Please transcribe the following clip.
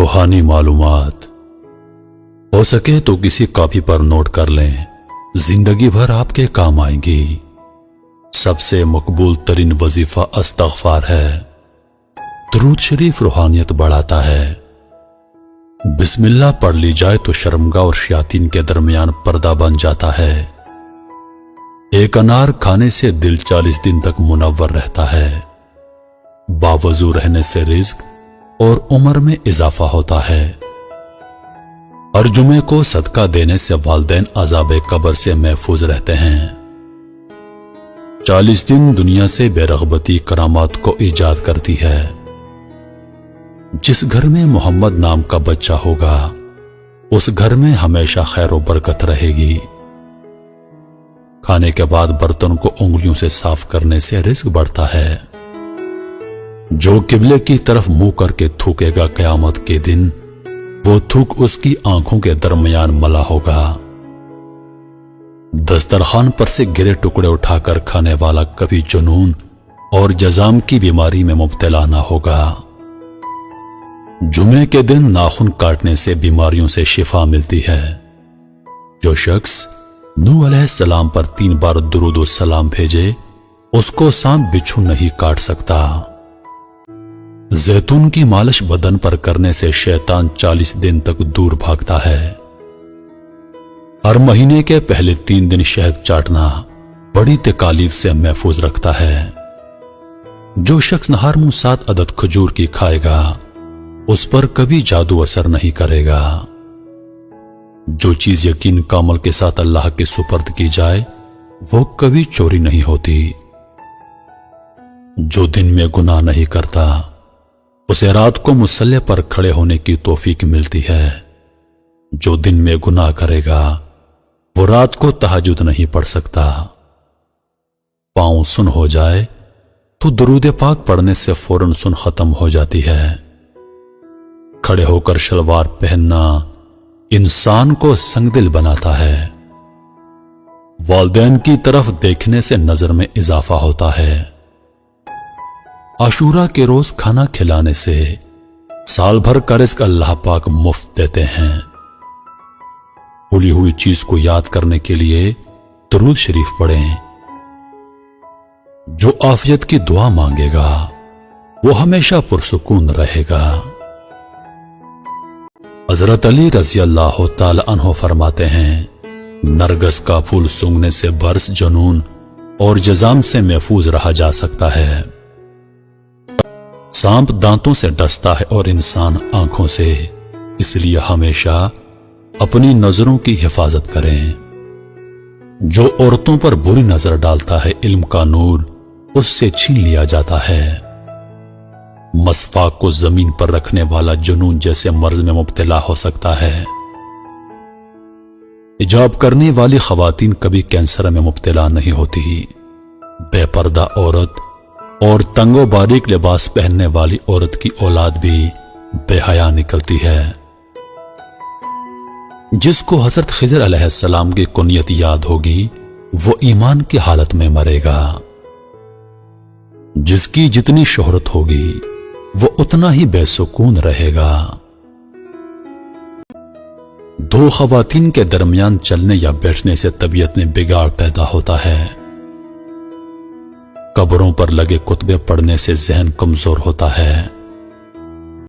रूहानी मालूमात हो सके तो किसी कॉपी पर नोट कर लें, जिंदगी भर आपके काम आएंगी। सबसे मकबूल तरीन वजीफा इस्तग़फ़ार है। दुरूद शरीफ रूहानियत बढ़ाता है। बिस्मिल्लाह पढ़ ली जाए तो शर्मगाह और शयातीन के दरमियान पर्दा बन जाता है। एक अनार खाने से दिल 40 दिन तक मुनव्वर रहता है। बावजू रहने से रिज़्क और उम्र में इजाफा होता है। हर जुमे को सदका देने से वालिदैन अज़ाब कब्र से महफूज रहते हैं। 40 दिन दुनिया से बेरग़बती करामात को ईजाद करती है। जिस घर में मोहम्मद नाम का बच्चा होगा उस घर में हमेशा खैर और बरकत रहेगी। खाने के बाद बर्तन को उंगलियों से साफ करने से रिज़्क बढ़ता है। जो किबले की तरफ मुंह करके थूकेगा क़यामत के दिन वो थूक उसकी आंखों के दरमियान मला होगा। दस्तरखान पर से गिरे टुकड़े उठाकर खाने वाला कभी जुनून और जजाम की बीमारी में मुब्तला ना होगा। जुमे के दिन नाखून काटने से बीमारियों से शिफा मिलती है। जो शख्स नूह अलैहिस्सलाम पर 3 बार दुरूद और सलाम भेजे उसको सांप बिच्छू नहीं काट सकता। जैतून की मालिश बदन पर करने से शैतान 40 दिन तक दूर भागता है। हर महीने के पहले 3 दिन शहद चाटना बड़ी तकालीफ से महफूज रखता है। जो शख्स हर मुंह 7 अदद खजूर की खाएगा उस पर कभी जादू असर नहीं करेगा। जो चीज यकीन कामल के साथ अल्लाह के सुपर्द की जाए वो कभी चोरी नहीं होती। जो दिन में गुनाह नहीं करता उसे रात को मुसल्ले पर खड़े होने की तौफीक मिलती है। जो दिन में गुनाह करेगा वो रात को तहज्जुद नहीं पढ़ सकता। पांव सुन हो जाए तो दुरूद पाक पढ़ने से फौरन सुन खत्म हो जाती है। खड़े होकर शलवार पहनना इंसान को संगदिल बनाता है। वालिदैन की तरफ देखने से नजर में इजाफा होता है। आशूरा के रोज खाना खिलाने से साल भर का रिज़्क अल्लाह पाक मुफ्त देते हैं। भूली हुई चीज को याद करने के लिए दुरूद शरीफ पढ़ें। जो आफियत की दुआ मांगेगा वो हमेशा पुरसुकून रहेगा। हजरत अली रज़ी अल्लाह तआला अन्हु फरमाते हैं, नरगस का फूल सूंघने से बर्स, जुनून और जजाम से महफूज रहा जा सकता है। सांप दांतों से डसता है और इंसान आंखों से, इसलिए हमेशा अपनी नजरों की हिफाजत करें। जो औरतों पर बुरी नजर डालता है इल्म का नूर उससे छीन लिया जाता है। मसफाक को जमीन पर रखने वाला जुनून जैसे मर्ज में मुब्तला हो सकता है। हिजाब करने वाली खवातीन कभी कैंसर में मुब्तला नहीं होती। बेपर्दा औरत और तंगो बारीक लिबास पहनने वाली औरत की औलाद भी बेहया निकलती है। जिसको हजरत खिज़र अलैहिस्सलाम की कुनियत याद होगी वो ईमान की हालत में मरेगा। जिसकी जितनी शोहरत होगी वो उतना ही बेसुकून रहेगा। 2 खवातीन के दरमियान चलने या बैठने से तबीयत में बिगाड़ पैदा होता है। कब्रों पर लगे कुतबे पढ़ने से ज़हन कमजोर होता है।